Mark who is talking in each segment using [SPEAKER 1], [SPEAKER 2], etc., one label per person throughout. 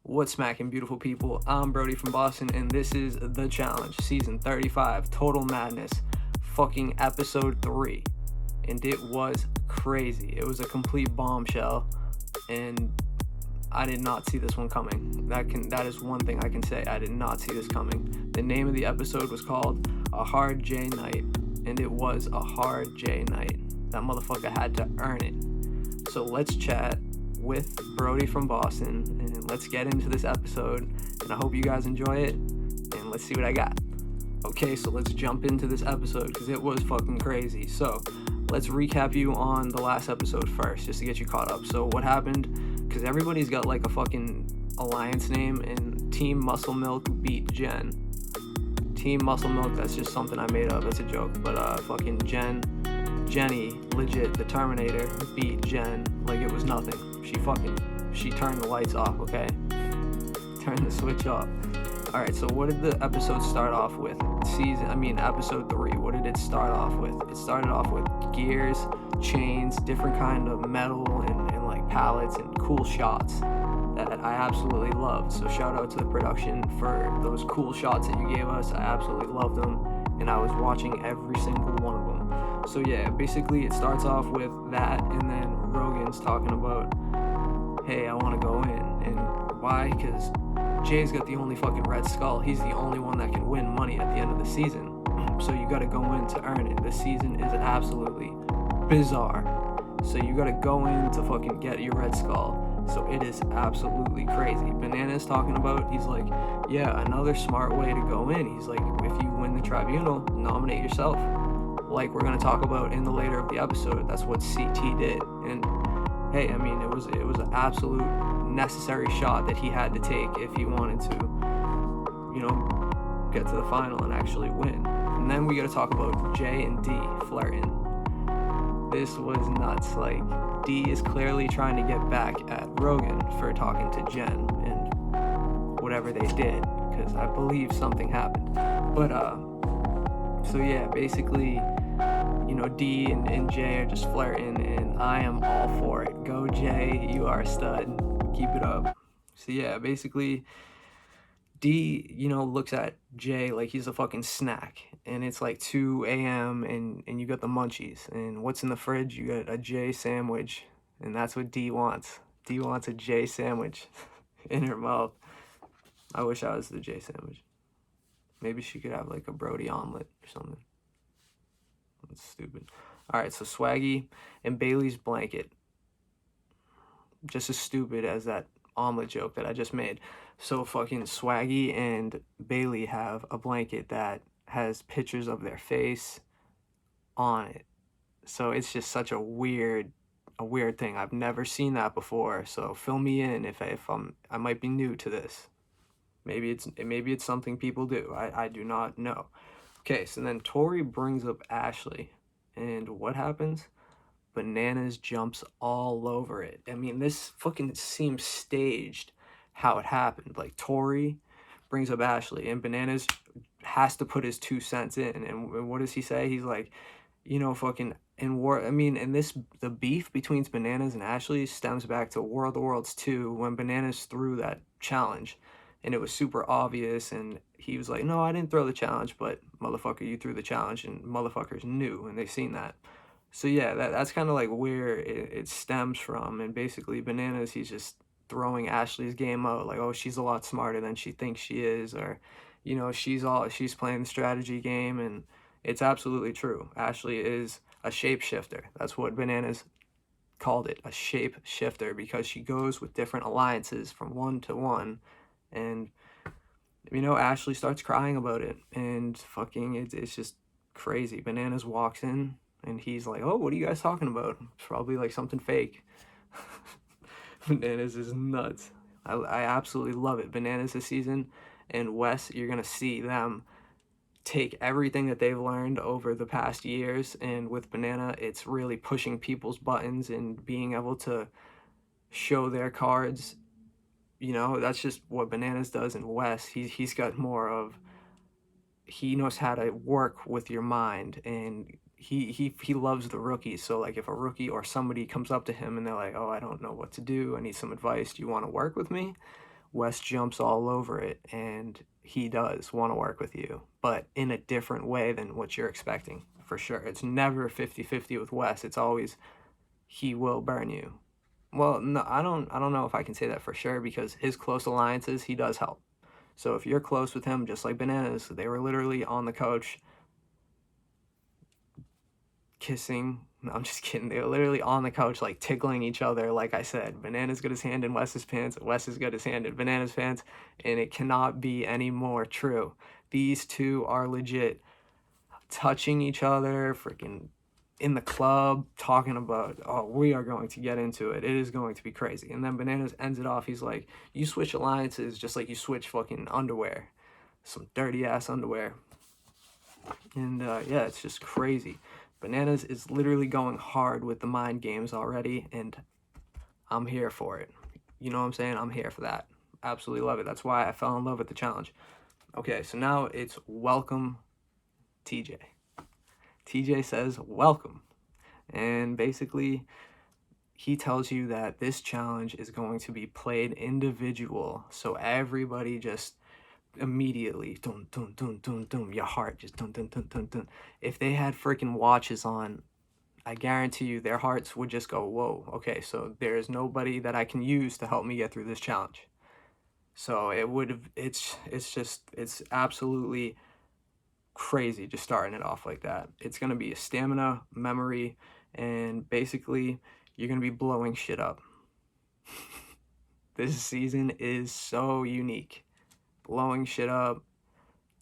[SPEAKER 1] What's smacking, beautiful people? I'm Brodie from Boston, and this is The Challenge, Season 35, Total Madness, fucking Episode 3. And it was crazy. It was a complete bombshell, and I did not see this one coming. That is one thing I can say. I did not see this coming. The name of the episode was called A Hard J Night, and it was a hard J night. That motherfucker had to earn it. So let's chat with Brodie from Boston, and let's get into this episode, and I hope you guys enjoy it, and let's see what I got. Okay, so let's jump into this episode, because it was fucking crazy. So let's recap you on the last episode first, just to get you caught up. So what happened, because everybody's got like a fucking alliance name, and Team Muscle Milk beat Jen. Team Muscle Milk, that's just something I made up, that's a joke, but fucking Jenny, legit, the Terminator, beat Jen like it was nothing. She turned the lights off, okay? Turned the switch off. Alright, so what did the episode start off with? Episode 3, what did it start off with? It started off with gears, chains, different kind of metal, and like pallets, and cool shots that I absolutely loved. So shout out to the production for those cool shots that you gave us. I absolutely loved them, and I was watching every single one of them. So yeah, basically it starts off with that, and then Rogan's talking about, hey, I want to go in. And why? Because Jay's got the only fucking red skull. He's the only one that can win money at the end of the season. So you got to go in to earn it. The season is absolutely bizarre. So you got to go in to fucking get your red skull. So it is absolutely crazy. Banana's talking about, he's like, yeah, another smart way to go in. He's like, if you win the tribunal, nominate yourself. Like we're going to talk about in the later of the episode. That's what CT did. And hey, I mean, it was an absolute necessary shot that he had to take if he wanted to, get to the final and actually win. And then we got to talk about J and D flirting. This was nuts. Like, D is clearly trying to get back at Rogan for talking to Jen and whatever they did, because I believe something happened. But so yeah, basically, D and Jay are just flirting, and I am all for it. Go Jay, you are a stud. Keep it up. So yeah, basically, D, looks at Jay like he's a fucking snack, and it's like 2 a.m. and you got the munchies, and what's in the fridge? You got a Jay sandwich, and that's what D wants. D wants a Jay sandwich in her mouth. I wish I was the Jay sandwich. Maybe she could have like a Brodie omelet or something. That's stupid. Alright, so Swaggy and Bailey's blanket. Just as stupid as that omelet joke that I just made. So fucking Swaggy and Bailey have a blanket that has pictures of their face on it. So it's just such a weird thing. I've never seen that before. So fill me in if I might be new to this. Maybe it's something people do. I do not know. Okay, so then Tori brings up Ashley, and what happens? Bananas jumps all over it. I mean, this fucking seems staged how it happened. Like, Tori brings up Ashley, and Bananas has to put his 2 cents in. And what does he say? He's like, fucking in war. I mean, and the beef between Bananas and Ashley stems back to World of Worlds 2 when Bananas threw that challenge, and it was super obvious. And he was like, no, I didn't throw the challenge, but motherfucker, you threw the challenge, and motherfuckers knew, and they've seen that. So yeah, that's kind of like where it stems from. And basically Bananas, he's just throwing Ashley's game out, like, oh, she's a lot smarter than she thinks she is, or she's playing the strategy game. And it's absolutely true. Ashley is a shapeshifter. That's what Bananas called it, a shapeshifter, because she goes with different alliances from one to one. And Ashley starts crying about it, and fucking it's just crazy. Bananas walks in, and he's like, oh, what are you guys talking about? It's probably like something fake. Bananas is nuts. I absolutely love it. Bananas this season, and Wes, you're going to see them take everything that they've learned over the past years, and with Banana, it's really pushing people's buttons and being able to show their cards. That's just what Bananas does. And Wes, he's got more of, he knows how to work with your mind, and he loves the rookies. So like, if a rookie or somebody comes up to him and they're like, oh, I don't know what to do, I need some advice, do you want to work with me? Wes jumps all over it, and he does want to work with you, but in a different way than what you're expecting, for sure. It's never 50-50 with Wes. It's always he will burn you. Well, no, I don't know if I can say that for sure, because his close alliances, he does help. So if you're close with him, just like Bananas, they were literally on the couch kissing. No, I'm just kidding. They were literally on the couch, like tickling each other. Like I said, Bananas got his hand in Wes's pants. Wes has got his hand in Bananas' pants, and it cannot be any more true. These two are legit touching each other, freaking in the club, talking about, oh, we are going to get into it. It is going to be crazy. And then Bananas ends it off. He's like, you switch alliances just like you switch fucking underwear. Some dirty ass underwear. And yeah, it's just crazy. Bananas is literally going hard with the mind games already, and I'm here for it. You know what I'm saying? I'm here for that. Absolutely love it. That's why I fell in love with the challenge. Okay, so now it's welcome TJ. TJ says welcome. And basically, he tells you that this challenge is going to be played individual. So everybody just immediately, dun, dun, dun, dun, dun, your heart just dun, dun, dun, dun, dun. If they had freaking watches on, I guarantee you their hearts would just go, whoa, okay, so there's nobody that I can use to help me get through this challenge. So it would have, it's absolutely crazy just starting it off like that. It's going to be a stamina, memory, and basically you're going to be blowing shit up. This season is so unique. Blowing shit up,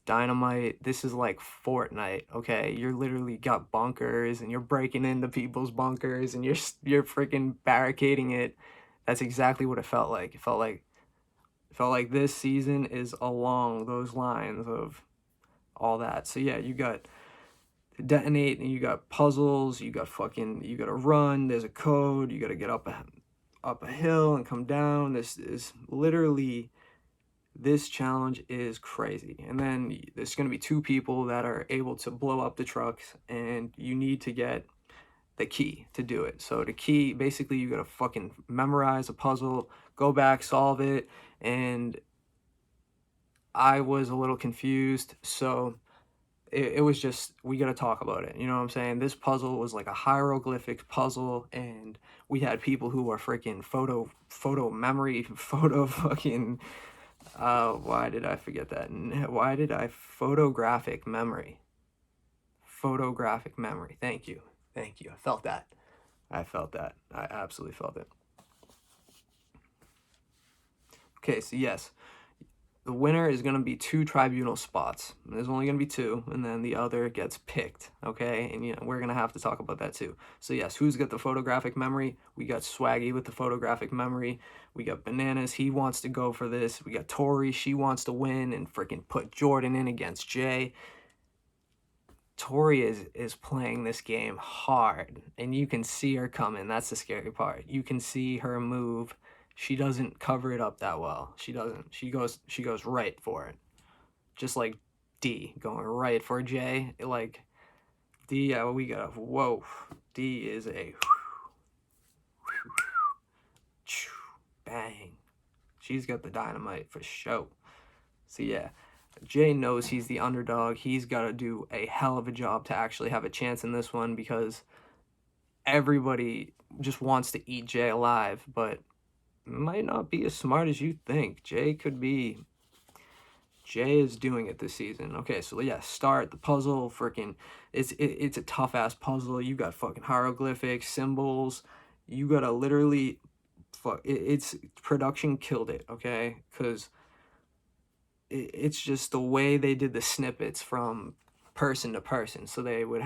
[SPEAKER 1] dynamite. This is like Fortnite, okay? You're literally got bunkers, and you're breaking into people's bunkers, and you're freaking barricading it. That's exactly what it felt like. It felt like this season is along those lines of all that. So yeah, you got detonate, and you got puzzles, you got to run, there's a code, you got to get up a hill and come down. This challenge is crazy. And then there's going to be two people that are able to blow up the trucks, and you need to get the key to do it. So the key, basically you got to fucking memorize a puzzle, go back, solve it, and I was a little confused, so it was just, we got to talk about it. You know what I'm saying? This puzzle was like a hieroglyphic puzzle, and we had people who were freaking photo fucking, why did I forget that? Photographic memory. Photographic memory. Thank you. I felt that. I absolutely felt it. Okay, so yes, the winner is going to be 2 tribunal spots. There's only going to be 2, and then the other gets picked, okay? And, we're going to have to talk about that too. So, yes, who's got the photographic memory? We got Swaggy with the photographic memory. We got Bananas. He wants to go for this. We got Tori. She wants to win and freaking put Jordan in against Jay. Tori is playing this game hard, and you can see her coming. That's the scary part. You can see her move. She doesn't cover it up that well. She doesn't. She goes right for it. Just like D going right for J. Like D, we got whoa. D is a bang. She's got the dynamite for show. So yeah, Jay knows he's the underdog. He's got to do a hell of a job to actually have a chance in this one, because everybody just wants to eat Jay alive, but might not be as smart as you think. Jay is doing it this season. Okay, so yeah, start the puzzle. Freaking, it's a tough ass puzzle. You got fucking hieroglyphics, symbols. You gotta literally, it's production killed it. Okay, because it's just the way they did the snippets from person to person. So they would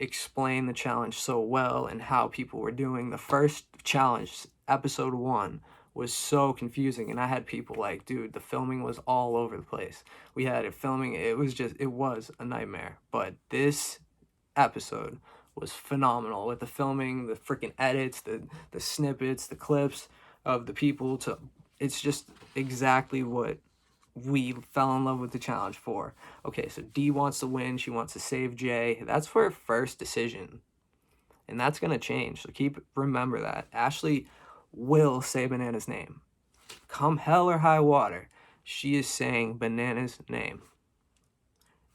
[SPEAKER 1] explain the challenge so well and how people were doing. The first challenge, episode 1, was so confusing, and I had people like, dude, the filming was all over the place. We had it filming, it was a nightmare. But this episode was phenomenal with the filming, the freaking edits, the snippets, the clips of the people. It's just exactly what we fell in love with the challenge for. Okay, so D wants to win. She wants to save Jay. That's for her first decision, and that's going to change. So remember that. Ashley will say Banana's name. come hell or high water, she is saying Banana's name.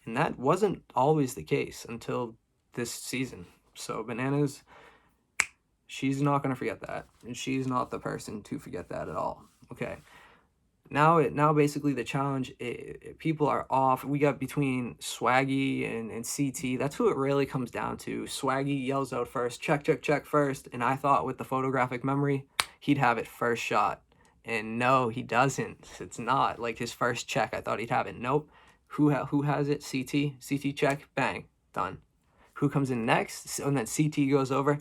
[SPEAKER 1] And that wasn't always the case until this season. So Bananas, she's not going to forget that. And she's not the person to forget that at all. Okay. Now basically the challenge, people are off. We got between Swaggy and CT. That's who it really comes down to. Swaggy yells out first, check first. And I thought with the photographic memory, he'd have it first shot. And no, he doesn't. It's not like his first check. I thought he'd have it. Nope. Who has it? CT check, bang, done. Who comes in next? And then CT goes over,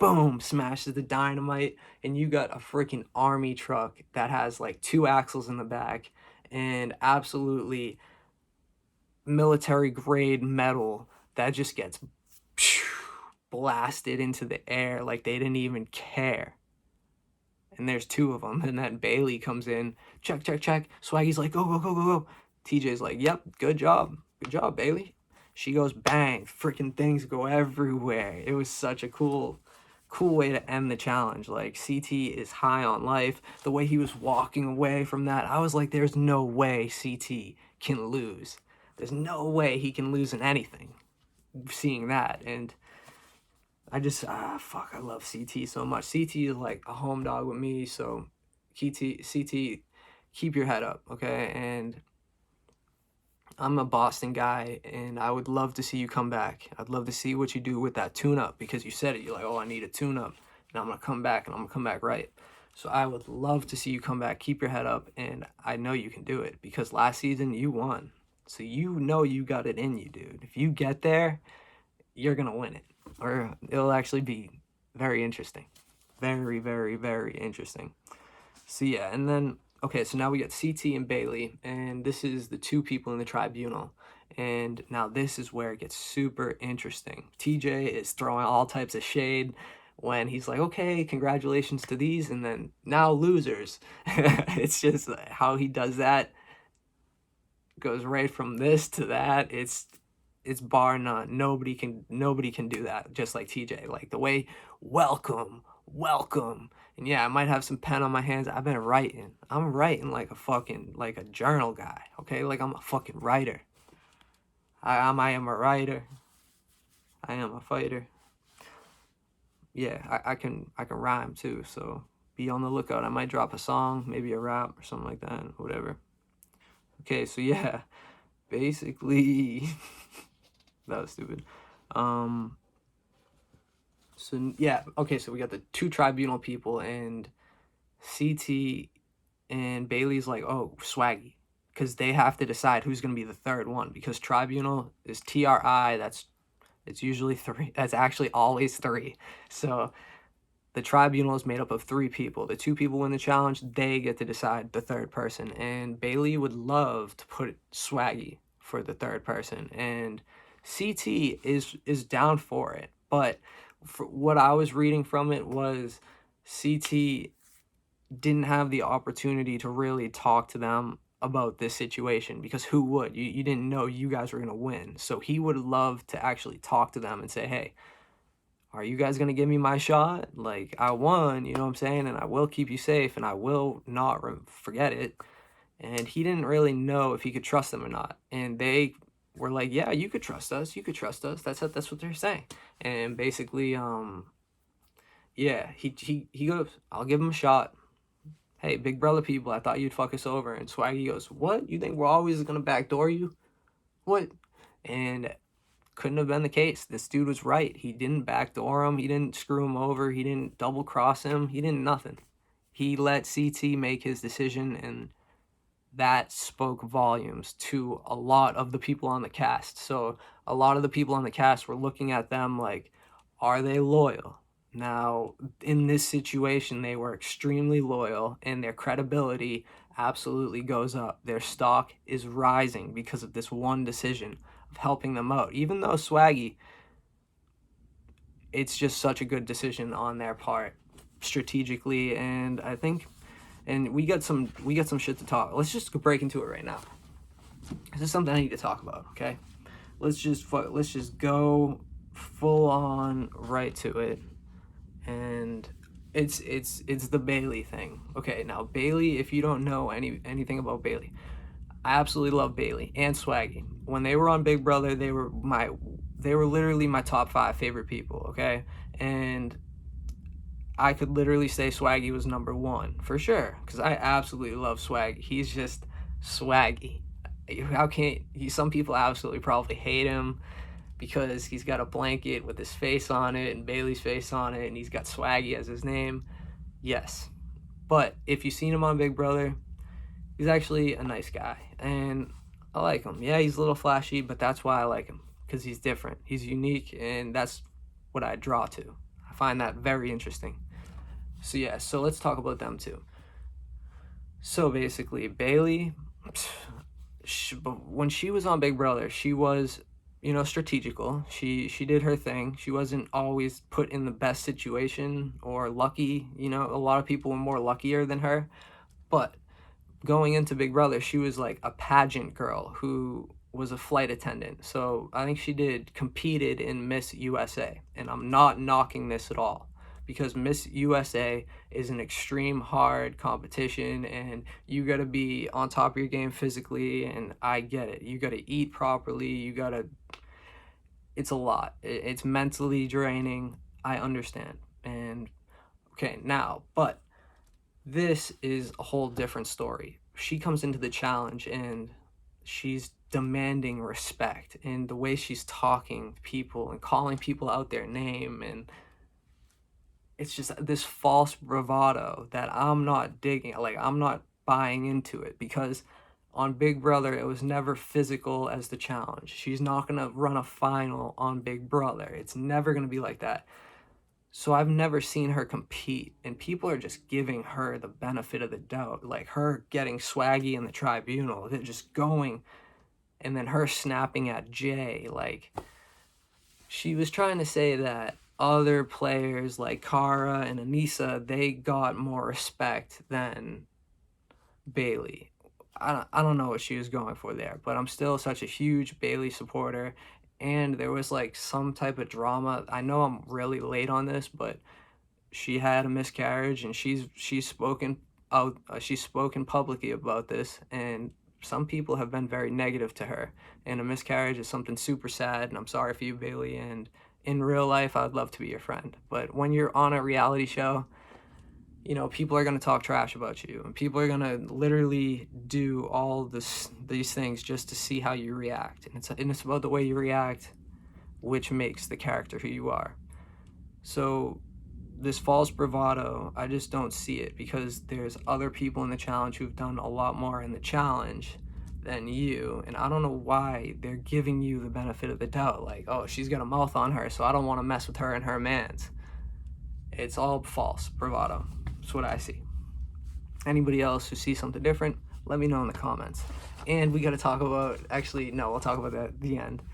[SPEAKER 1] boom, smashes the dynamite, and you got a freaking army truck that has like 2 axles in the back and absolutely military grade metal that just gets blasted into the air like they didn't even care. And there's 2 of them, and then Bailey comes in, check. Swaggy's like, go. TJ's like, yep, good job, Bailey. She goes, bang, freaking things go everywhere. It was such a cool way to end the challenge. Like, CT is high on life. The way he was walking away from that, I was like, there's no way CT can lose. There's no way he can lose in anything. Seeing that, and I just, I love CT so much. CT is like a home dog with me, so CT, keep your head up, okay? And I'm a Boston guy, and I would love to see you come back. I'd love to see what you do with that tune-up, because you said it. You're like, oh, I need a tune-up, and I'm going to come back, and I'm going to come back right. So I would love to see you come back. Keep your head up, and I know you can do it, because last season you won. So you know you got it in you, dude. If you get there, you're going to win it, or it'll actually be very interesting. Very, very, very interesting. So yeah, and then... okay, so now we got CT and Bailey, and this is the 2 people in the tribunal. And now this is where it gets super interesting. TJ is throwing all types of shade when he's like, okay, congratulations to these, and then now losers. It's just how he does that. Goes right from this to that. It's bar none. Nobody can do that just like TJ. Like the way, welcome. And yeah, I might have some pen on my hands. I've been writing. I'm writing like a journal guy, okay? Like I'm a fucking writer. I am a writer. I am a fighter. Yeah, I can rhyme too, so be on the lookout. I might drop a song, maybe a rap or something like that, whatever. Okay, so yeah, basically, that was stupid. So yeah, okay, so we got the 2 tribunal people, and CT and Bailey's like, oh, Swaggy, because they have to decide who's going to be the 3rd one, because tribunal is TRI, it's usually 3, that's actually always 3. So the tribunal is made up of 3 people. The 2 people win the challenge, they get to decide the 3rd person, and Bailey would love to put Swaggy for the 3rd person, and CT is down for it, but for what I was reading from it was CT didn't have the opportunity to really talk to them about this situation, because who would? You didn't know you guys were going to win. So he would love to actually talk to them and say, hey, are you guys going to give me my shot? Like, I won, you know what I'm saying? And I will keep you safe, and I will not forget it. And he didn't really know if he could trust them or not. And they were like, yeah, you could trust us. That's what they're saying. And basically, yeah, he goes, I'll give him a shot. Hey, big brother people, I thought you'd fuck us over. And Swaggy goes, what? You think we're always going to backdoor you? What? And couldn't have been the case. This dude was right. He didn't backdoor him. He didn't screw him over. He didn't double cross him. He didn't nothing. He let CT make his decision, and that spoke volumes to a lot of the people on the cast. So a lot of the people on the cast were looking at them like, are they loyal? Now, in this situation, they were extremely loyal, and their credibility absolutely goes up. Their stock is rising because of this one decision of helping them out. Even though Swaggy, it's just such a good decision on their part strategically, and I think, and we got some shit to talk. Let's just break into it right now. This is something I need to talk about, okay? Let's just go full on right to it. And it's the Bailey thing. Okay, now Bailey, if you don't know anything about Bailey, I absolutely love Bailey and Swaggy. When they were on Big Brother, they were literally my top 5 favorite people, okay? And I could literally say Swaggy was number 1 for sure, because I absolutely love Swaggy. He's just Swaggy. How can't he? Some people absolutely probably hate him because he's got a blanket with his face on it and Bailey's face on it, and he's got Swaggy as his name. Yes, but if you've seen him on Big Brother, he's actually a nice guy, and I like him. Yeah, he's a little flashy, but that's why I like him, because he's different, he's unique, and that's what I draw to. I find that very interesting. So yeah, so let's talk about them too. So basically, Bailey, when she was on Big Brother, she was, strategical. She did her thing. She wasn't always put in the best situation or lucky. A lot of people were more luckier than her. But going into Big Brother, she was like a pageant girl who was a flight attendant. So I think she competed in Miss USA. And I'm not knocking this at all, because Miss USA is an extreme hard competition, and you got to be on top of your game physically, and I get it. You got to eat properly. It's a lot. It's mentally draining. I understand. And okay, now, but this is a whole different story. She comes into the challenge and she's demanding respect, and the way she's talking to people and calling people out their name, and it's just this false bravado that I'm not digging. Like, I'm not buying into it, because on Big Brother, it was never physical as the challenge. She's not going to run a final on Big Brother. It's never going to be like that. So I've never seen her compete, and people are just giving her the benefit of the doubt. Like, her getting Swaggy in the tribunal, they're just going, and then her snapping at Jay. Like, she was trying to say that other players like Cara and Anissa, they got more respect than Bailey. I don't know what she was going for there, but I'm still such a huge Bailey supporter. And there was like some type of drama. I know I'm really late on this, but she had a miscarriage, and she's spoken out. She's spoken publicly about this, and some people have been very negative to her. And a miscarriage is something super sad, and I'm sorry for you, Bailey. And in real life, I'd love to be your friend. But when you're on a reality show, people are going to talk trash about you, and people are going to literally do all these things just to see how you react. And it's about the way you react, which makes the character who you are. So this false bravado, I just don't see it, because there's other people in the challenge who've done a lot more in the challenge than you, and I don't know why they're giving you the benefit of the doubt. Like, oh, she's got a mouth on her, so I don't want to mess with her and her mans. It's all false bravado. That's what I see. Anybody else who sees something different, let me know in the comments. And we got to talk about, actually, no, we'll talk about that at the end.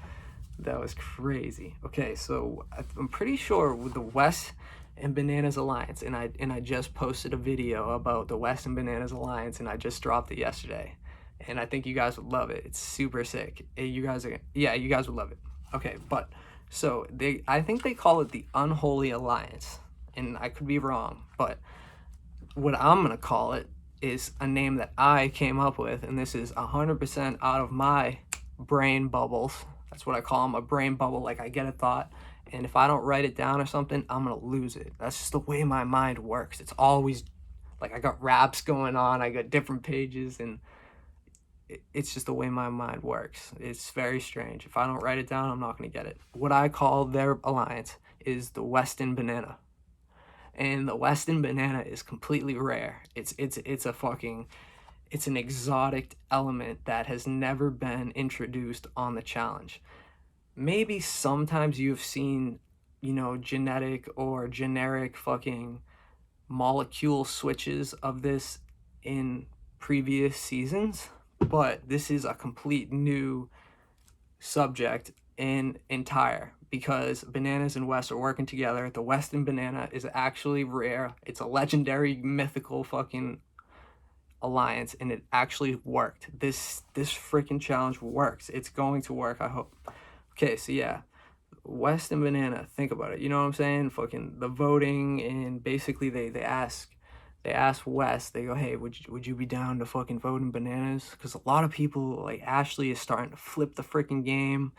[SPEAKER 1] That was crazy. Okay, so I'm pretty sure with the West and Bananas Alliance, and I just posted a video about the West and Bananas Alliance, and I just dropped it yesterday. And I think you guys would love it. It's super sick. You guys would love it. Okay, but so I think they call it the Unholy Alliance, and I could be wrong, but what I'm gonna call it is a name that I came up with, and this is 100% out of my brain bubbles. That's what I call them, a brain bubble. Like, I get a thought, and if I don't write it down or something, I'm gonna lose it. That's just the way my mind works. It's always like I got raps going on, I got different pages, and it's just the way my mind works. It's very strange. If I don't write it down, I'm not going to get it. What I call their alliance is the Weston Banana. And the Weston Banana is completely rare. It's an exotic element that has never been introduced on the challenge. Maybe sometimes you've seen, genetic or generic fucking molecule switches of this in previous seasons, but this is a complete new subject in entire, because Bananas and West are working together. The Weston Banana is actually rare. It's a legendary, mythical fucking alliance, and it actually worked. This freaking challenge works. It's going to work, I hope. Okay, so yeah, West and Banana, think about it. You know what I'm saying? Fucking the voting, and basically they ask West. They go, hey, would you be down to fucking vote in Bananas? Because a lot of people, like Ashley, is starting to flip the freaking game.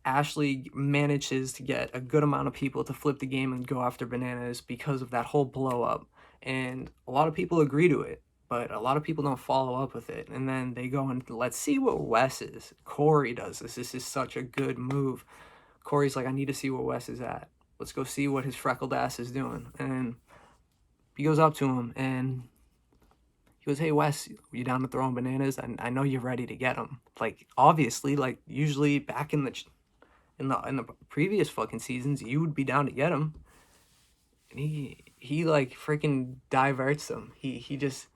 [SPEAKER 1] Ashley manages to get a good amount of people to flip the game and go after Bananas because of that whole blow up, and a lot of people agree to it, but a lot of people don't follow up with it. And then they go and let's see what Wes is. Corey does this. This is such a good move. Corey's like, I need to see where Wes is at. Let's go see what his freckled ass is doing. And he goes up to him and he goes, hey, Wes, you down to throwing Bananas? I know you're ready to get him. Like, obviously, like, usually back in the previous fucking seasons, you would be down to get him. And he like, freaking diverts him. He just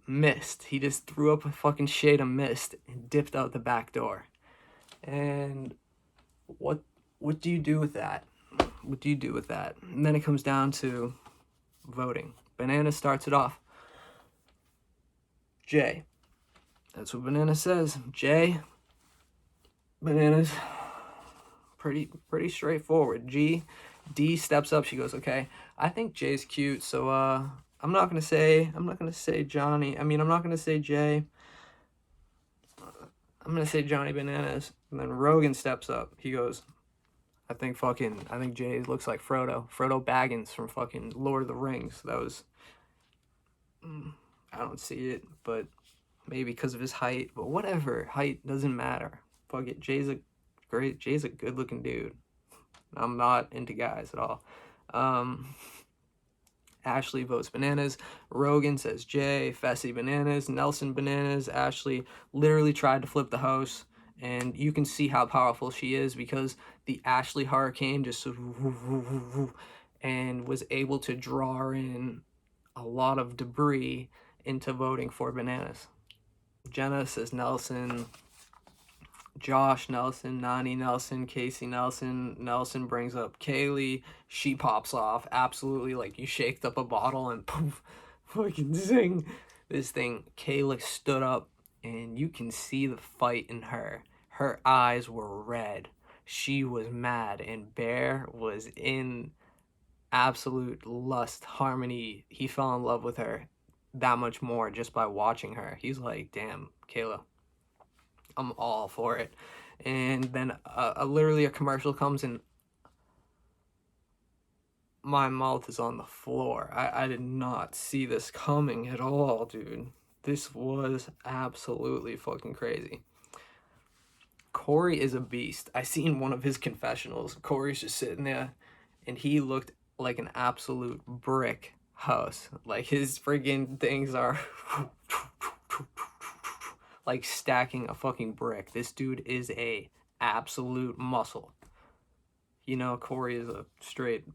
[SPEAKER 1] missed. He just threw up a fucking shade of mist and dipped out the back door. And what do you do with that? What do you do with that? And then it comes down to voting. Banana starts it off. Jay. That's what Banana says. Jay. Bananas. Pretty straightforward. D steps up. She goes, okay, I think Jay's cute, so I'm not gonna say Johnny. I'm not gonna say Jay. I'm gonna say Johnny Bananas. And then Rogan steps up. He goes, I think Jay looks like Frodo Baggins from fucking Lord of the Rings. That was, I don't see it, but maybe because of his height. But whatever, height doesn't matter. Fuck it. Jay's a good looking dude. I'm not into guys at all. Ashley votes Bananas. Rogan says Jay. Fessy Bananas. Nelson Bananas. Ashley literally tried to flip the house, and you can see how powerful she is because the Ashley Hurricane just and was able to draw in a lot of debris into voting for Bananas. Jenna says Nelson. Josh Nelson, Nani Nelson, Casey Nelson. Nelson brings up Kaylee. She pops off. Absolutely, like you shaked up a bottle and poof, fucking zing. This thing, Kayla stood up and you can see the fight in her. Her eyes were red. She was mad, and Bear was in absolute lust, harmony. He fell in love with her that much more just by watching her. He's like, damn, Kayla, I'm all for it. And then literally a commercial comes and my mouth is on the floor. I did not see this coming at all, dude. This was absolutely fucking crazy. Corey is a beast. I seen one of his confessionals. Corey's just sitting there and he looked like an absolute brick house. Like his friggin' things are like stacking a fucking brick. This dude is a absolute muscle. You know, Corey is a straight,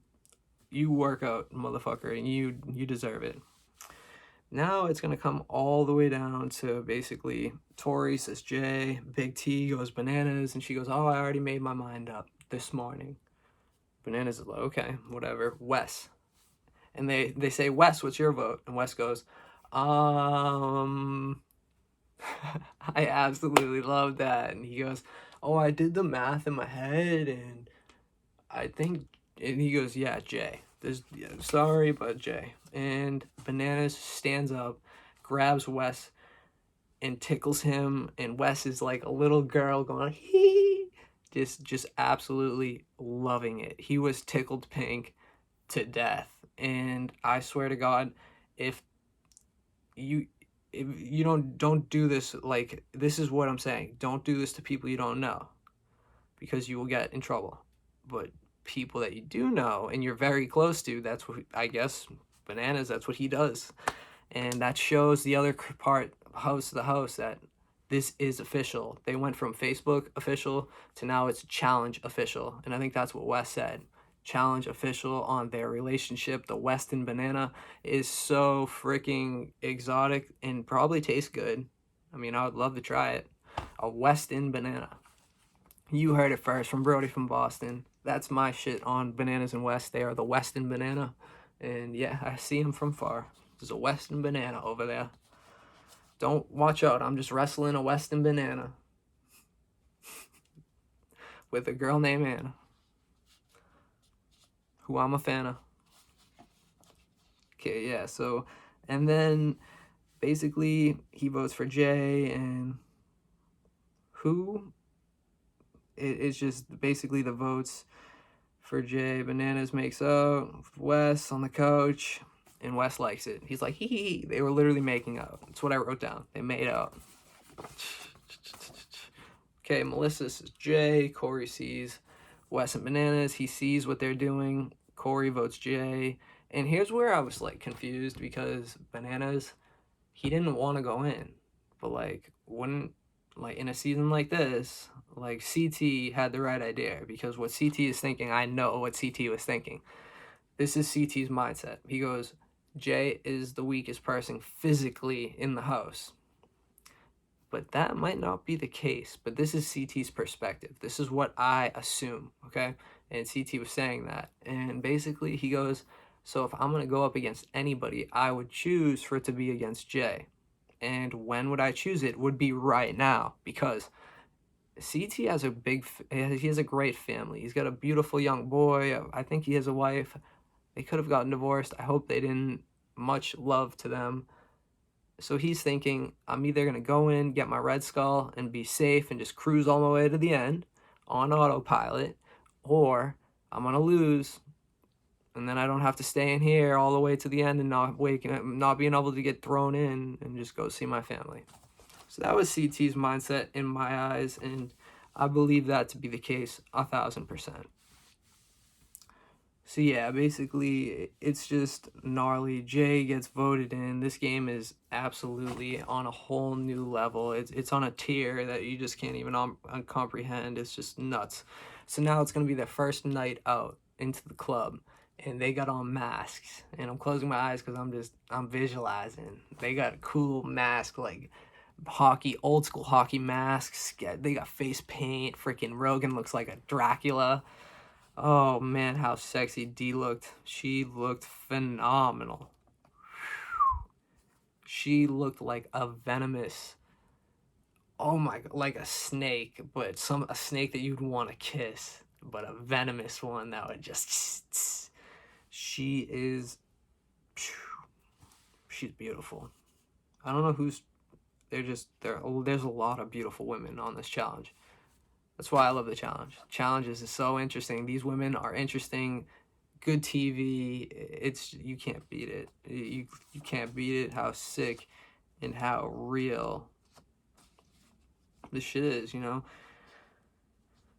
[SPEAKER 1] you work out, motherfucker, and you deserve it. Now it's gonna come all the way down to basically Tori says Jay, Big T goes Bananas, and she goes, oh, I already made my mind up this morning. Bananas is like, okay, whatever. Wes. And they say, Wes, what's your vote? And Wes goes, I absolutely love that. And he goes, oh, I did the math in my head, and I think, and he goes, yeah, Jay. Sorry, but Jay. And Bananas stands up, grabs Wes, and tickles him, and Wes is like a little girl going, hee, just absolutely loving it. He was tickled pink to death. And I swear to God, if you don't do this, like, this is what I'm saying, don't do this to people you don't know, because you will get in trouble. But people that you do know and you're very close to, that's what, I guess, Bananas, that's what he does. And that shows the other part, host of the host, that this is official. They went from Facebook official to now it's challenge official. And I think that's what Wes said. Challenge official on their relationship. The Weston Banana is so freaking exotic and probably tastes good. I mean, I would love to try it. A Weston Banana. You heard it first from Brodie from Boston. That's my shit on Bananas and West. They are the Weston Banana. And yeah, I see him from far. There's a Weston Banana over there. Don't watch out. I'm just wrestling a Weston Banana. with a girl named Anna, who I'm a fan of. Okay, yeah, so, and then basically he votes for Jay, and who? It's just basically the votes for Jay. Bananas makes out with Wes on the couch, and Wes likes it. He's like, hee hee hee. They were literally making out. That's what I wrote down. They made out. Okay, Melissa says Jay. Corey sees Wes and Bananas. He sees what they're doing. Corey votes Jay. And here's where I was like confused, because Bananas, he didn't want to go in. But like, wouldn't, like in a season like this, like CT had the right idea, because what CT is thinking, I know what CT was thinking. This is CT's mindset. He goes, Jay is the weakest person physically in the house. But that might not be the case. But this is CT's perspective. This is what I assume, okay? And CT was saying that. And basically he goes, so if I'm going to go up against anybody, I would choose for it to be against Jay. And when would I choose it? Would be right now, because CT has he has a great family. He's got a beautiful young boy. I think he has a wife. They could have gotten divorced. I hope they didn't. Much love to them. So he's thinking, I'm either going to go in, get my Red Skull, and be safe and just cruise all my way to the end on autopilot, or I'm going to lose, and then I don't have to stay in here all the way to the end and not being able to get thrown in and just go see my family. So that was CT's mindset in my eyes, and I believe that to be the case 1,000%. So yeah, basically it's just gnarly. Jay gets voted in. This game is absolutely on a whole new level. It's on a tier that you just can't even comprehend. It's just nuts. So now it's going to be their first night out into the club, and they got on masks. And I'm closing my eyes because I'm visualizing. They got a cool mask, like old school hockey masks. They got face paint. Freaking Rogan looks like a Dracula. Oh man, how sexy D looked. She looked phenomenal. She looked like a venomous, oh my god, like a snake, but a snake that you'd want to kiss, but a venomous one that would just, she's beautiful. I don't know there's a lot of beautiful women on this challenge. That's why I love the challenge. Challenges is so interesting. These women are interesting. Good TV. You can't beat it. You can't beat it. How sick and how real this shit is, you know?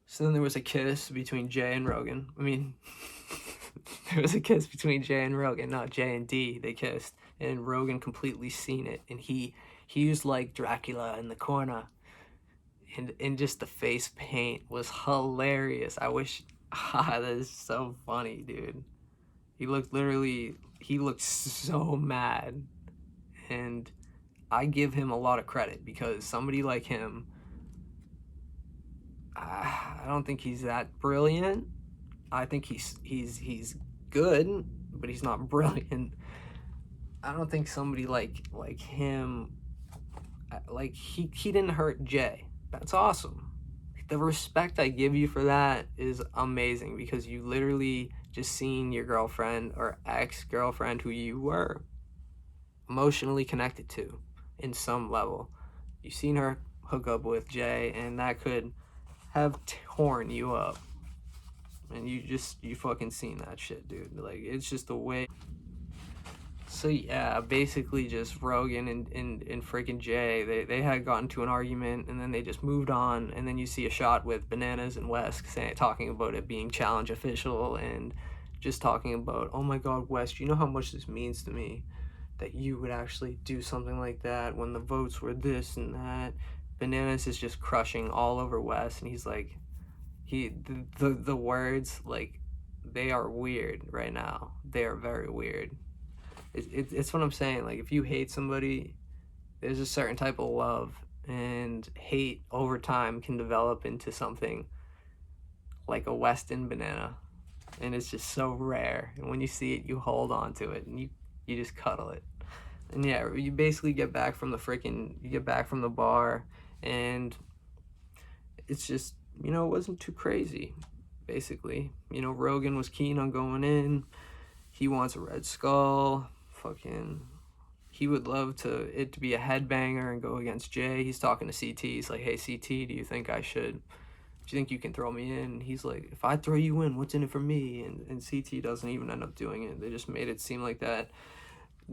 [SPEAKER 1] So then there was a kiss between Jay and Rogan. I mean, there was a kiss between Jay and Rogan, not Jay and D. They kissed, and Rogan completely seen it, and he was like Dracula in the corner. And just the face paint was hilarious. I wish, that is so funny, dude. He looked so mad. And I give him a lot of credit, because somebody like him, I don't think he's that brilliant. I think he's good, but he's not brilliant. I don't think somebody like him, like he didn't hurt Jay. That's awesome. The respect I give you for that is amazing, because you literally just seen your girlfriend or ex-girlfriend, who you were emotionally connected to in some level. You seen her hook up with Jay, and that could have torn you up. And you fucking seen that shit, dude. Like, it's just the way. So yeah, basically just Rogan and freaking Jay, they had gotten to an argument, and then they just moved on, and then you see a shot with Bananas and Wes talking about it being challenge official, and just talking about, oh my god, Wes, you know how much this means to me, that you would actually do something like that when the votes were this and that. Bananas is just crushing all over Wes, and he's like, the words, like, they are weird right now. They are very weird. It's what I'm saying. Like, if you hate somebody, there's a certain type of love, and hate over time can develop into something like a Weston banana, and it's just so rare. And when you see it, you hold on to it, and you just cuddle it. And yeah, you basically get back from the bar, and it's just you know, it wasn't too crazy, basically. You know, Rogan was keen on going in. He wants a Red Skull. Fucking, he would love it to be a headbanger and go against Jay. He's talking to CT. He's like, hey, CT, do you think I should, do you think you can throw me in? And he's like, if I throw you in, what's in it for me? And CT doesn't even end up doing it. They just made it seem like that.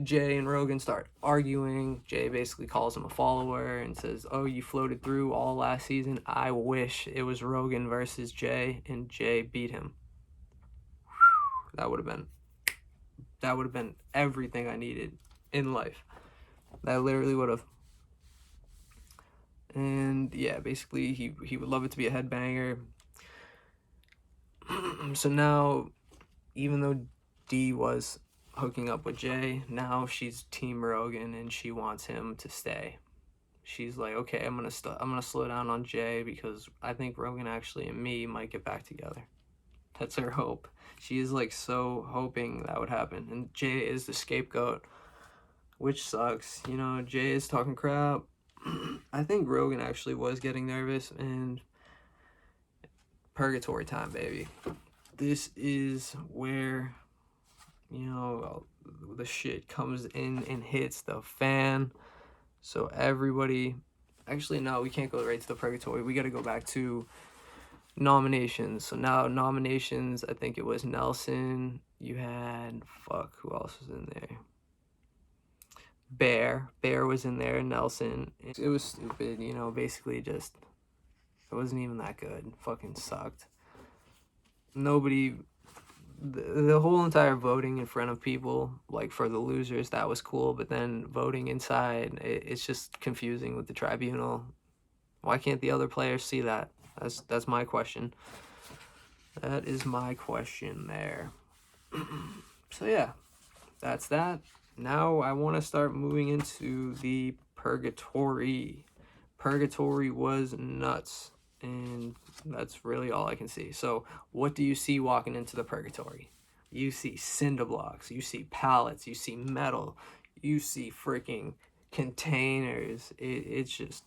[SPEAKER 1] Jay and Rogan start arguing. Jay basically calls him a follower and says, oh, you floated through all last season. I wish it was Rogan versus Jay, and Jay beat him. That would have been everything I needed in life. That literally would have. And yeah, basically he would love it to be a headbanger. So now, even though D was hooking up with Jay, now she's Team Rogan and she wants him to stay. She's like, okay, I'm gonna slow down on Jay because I think Rogan actually and me might get back together. That's her hope. She is like so hoping that would happen. And Jay is the scapegoat, which sucks. You know, Jay is talking crap. I think Rogan actually was getting nervous, and purgatory time, baby. This is where, you know, the shit comes in and hits the fan. So everybody, actually no, we can't go right to the purgatory. We got to go back to nominations. So now nominations, I think it was Nelson. You had, who else was in there? Bear was in there, Nelson. It was stupid, you know, basically just, it wasn't even that good. Fucking sucked. Nobody, the whole entire voting in front of people, like for the losers, that was cool, but then voting inside, it's just confusing with the tribunal. Why can't the other players see that? That's my question. That is my question there. So yeah, that's that. Now I want to start moving into the purgatory. Purgatory was nuts, and that's really all I can see. So what do you see walking into the purgatory? You see cinder blocks, you see pallets, you see metal, you see freaking containers. It's just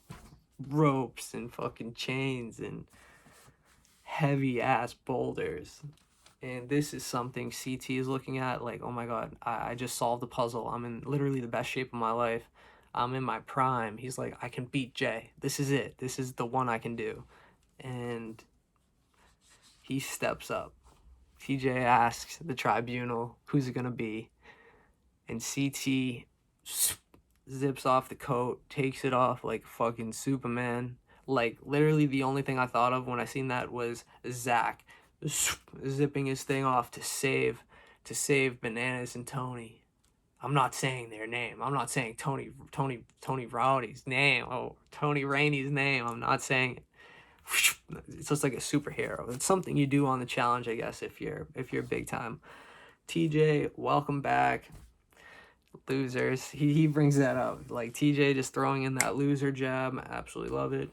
[SPEAKER 1] ropes and fucking chains and heavy ass boulders. And this is something CT is looking at like, oh my god, I just solved the puzzle. I'm in literally the best shape of my life. I'm in my prime. He's like, I can beat Jay. This is it. This is the one I can do. And he steps up. TJ asks the tribunal, who's it gonna be? And CT zips off the coat, takes it off like fucking Superman. Like, literally the only thing I thought of when I seen that was Zach zipping his thing off to save Bananas and Tony. I'm not saying their name. I'm not saying Tony Brodie's name. Oh, Tony Rainey's name. I'm not saying it. It's just like a superhero. It's something you do on the challenge, I guess, if you're big time. TJ, welcome back. Losers. He brings that up. Like, TJ just throwing in that loser jab. Absolutely love it.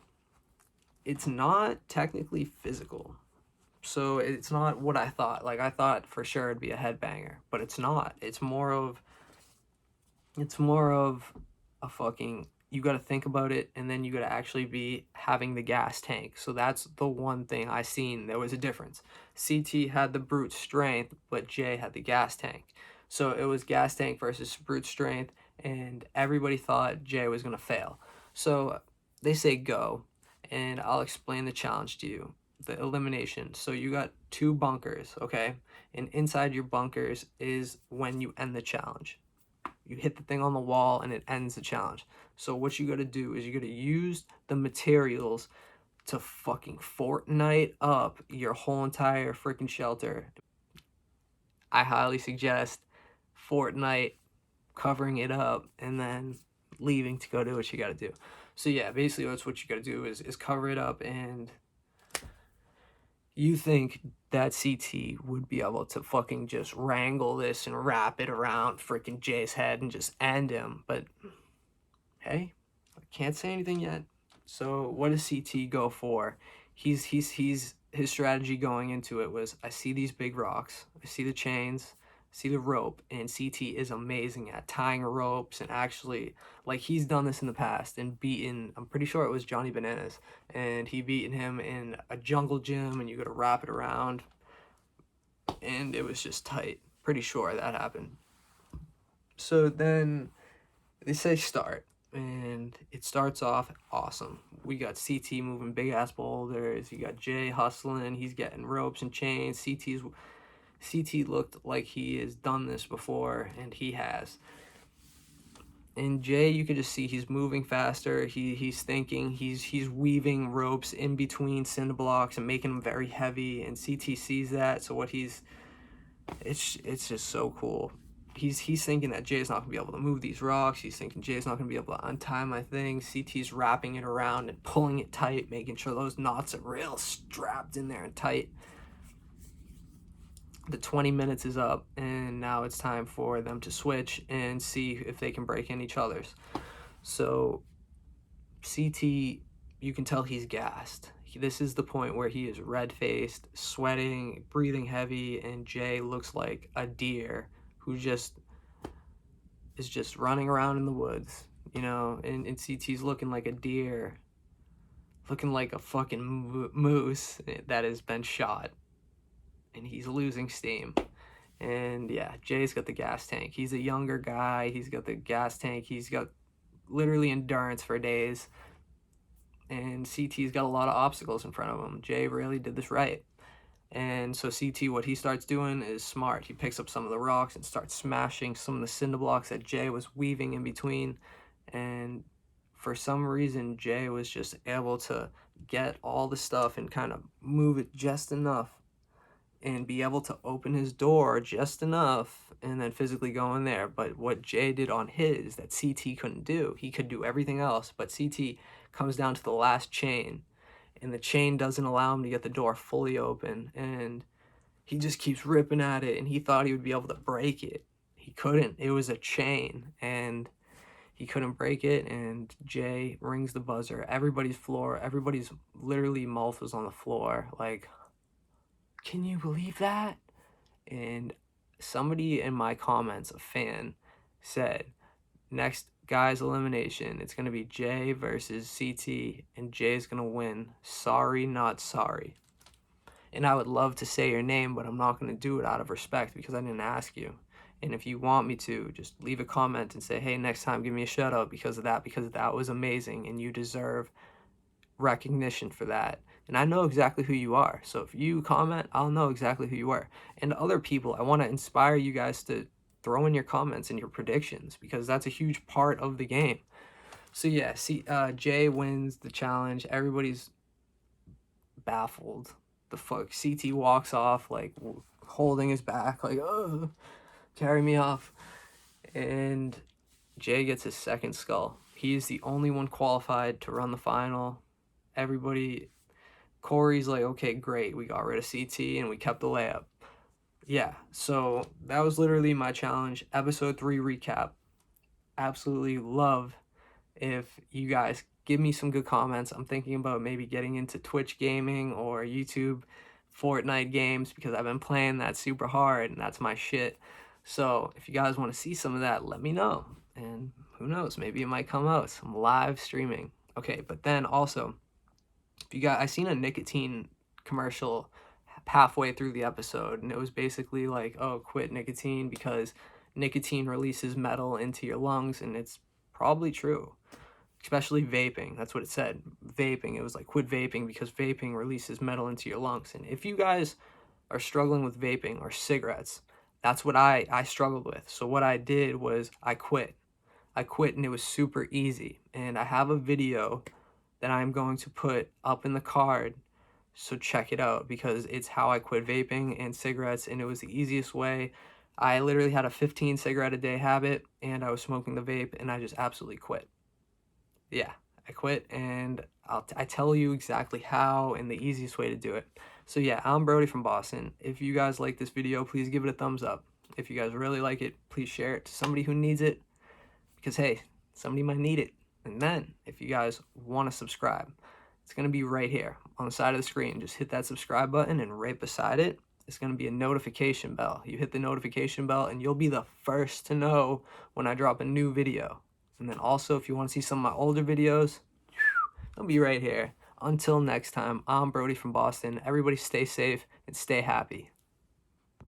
[SPEAKER 1] It's not technically physical. So it's not what I thought. Like, I thought for sure it'd be a headbanger, but it's not. It's more of a fucking, you got to think about it, and then you got to actually be having the gas tank. So that's the one thing I seen. There was a difference. CT had the brute strength, but Jay had the gas tank. So it was gas tank versus brute strength, and everybody thought Jay was going to fail. So they say go, and I'll explain the challenge to you. The elimination. So you got 2 bunkers, okay? And inside your bunkers is when you end the challenge. You hit the thing on the wall and it ends the challenge. So what you got to do is you got to use the materials to fucking Fortnite up your whole entire freaking shelter. I highly suggest Fortnite covering it up and then leaving to go do what you got to do. So yeah, basically that's what you got to do is cover it up. And you think that CT would be able to fucking just wrangle this and wrap it around freaking Jay's head and just end him. But hey, I can't say anything yet. So what does CT go for? His strategy going into it was, I see these big rocks, I see the chains, I see the rope, and CT is amazing at tying ropes, and actually, like, he's done this in the past and beaten, I'm pretty sure it was Johnny Bananas, and he beaten him in a jungle gym, and you gotta wrap it around, and it was just tight. Pretty sure that happened. So then they say start, and it starts off awesome. We got CT moving big ass boulders. You got Jay hustling. He's getting ropes and chains. CT looked like he has done this before, and he has. And Jay, you could just see he's moving faster. He's thinking. He's weaving ropes in between cinder blocks and making them very heavy. And CT sees that. So it's just so cool. He's thinking that Jay's not gonna be able to move these rocks. He's thinking Jay's not gonna be able to untie my thing. CT's wrapping it around and pulling it tight, making sure those knots are real strapped in there and tight. The 20 minutes is up, and now it's time for them to switch and see if they can break in each other's. So CT, you can tell he's gassed. This is the point where he is red-faced, sweating, breathing heavy, and Jay looks like a deer who is just running around in the woods, you know, and CT's looking like a deer, looking like a fucking moose that has been shot, and he's losing steam. And yeah, Jay's got the gas tank. He's a younger guy. He's got the gas tank. He's got literally endurance for days. And CT's got a lot of obstacles in front of him. Jay really did this right. And so CT, what he starts doing is smart. He picks up some of the rocks and starts smashing some of the cinder blocks that Jay was weaving in between. And for some reason, Jay was just able to get all the stuff and kind of move it just enough and be able to open his door just enough and then physically go in there. But what Jay did on his that CT couldn't do, he could do everything else, but CT comes down to the last chain, and the chain doesn't allow him to get the door fully open, and he just keeps ripping at it, and he thought he would be able to break it. He couldn't. It was a chain, and he couldn't break it, and Jay rings the buzzer. Everybody's literally mouth was on the floor, like, can you believe that? And somebody in my comments, a fan, said, next guy's elimination, it's going to be Jay versus CT, and Jay's going to win. Sorry, not sorry. And I would love to say your name, but I'm not going to do it out of respect because I didn't ask you. And if you want me to, just leave a comment and say, hey, next time give me a shout out because that was amazing, and you deserve recognition for that. And I know exactly who you are. So if you comment, I'll know exactly who you are. And other people, I want to inspire you guys to throw in your comments and your predictions because that's a huge part of the game. So yeah, Jay wins the challenge. Everybody's baffled. The fuck? CT walks off like holding his back like, oh, carry me off. And Jay gets his second skull. He's the only one qualified to run the final. Corey's like, okay, great, we got rid of CT and we kept the layup. Yeah, so that was literally my challenge. Episode 3 recap. Absolutely love if you guys give me some good comments. I'm thinking about maybe getting into Twitch gaming or YouTube Fortnite games because I've been playing that super hard and that's my shit. So if you guys want to see some of that, let me know. And who knows, maybe it might come out, some live streaming. Okay, but then also, I seen a nicotine commercial halfway through the episode, and it was basically like, oh, quit nicotine because nicotine releases metal into your lungs, and it's probably true, especially vaping. That's what it said. Vaping, it was like, quit vaping because vaping releases metal into your lungs. And if you guys are struggling with vaping or cigarettes, that's what I struggled with. So what I did was I quit, and it was super easy. And I have a video that I'm going to put up in the card, so check it out because it's how I quit vaping and cigarettes, and it was the easiest way. I literally had a 15 cigarette a day habit, and I was smoking the vape, and I just absolutely quit. Yeah, I quit, and I tell you exactly how and the easiest way to do it. So yeah, I'm Brodie from Boston. If you guys like this video, please give it a thumbs up. If you guys really like it, please share it to somebody who needs it because, hey, somebody might need it. And then, if you guys want to subscribe, it's going to be right here on the side of the screen. Just hit that subscribe button, and right beside it is going to be a notification bell. You hit the notification bell and you'll be the first to know when I drop a new video. And then also, if you want to see some of my older videos, I'll be right here. Until next time, I'm Brodie from Boston. Everybody stay safe and stay happy.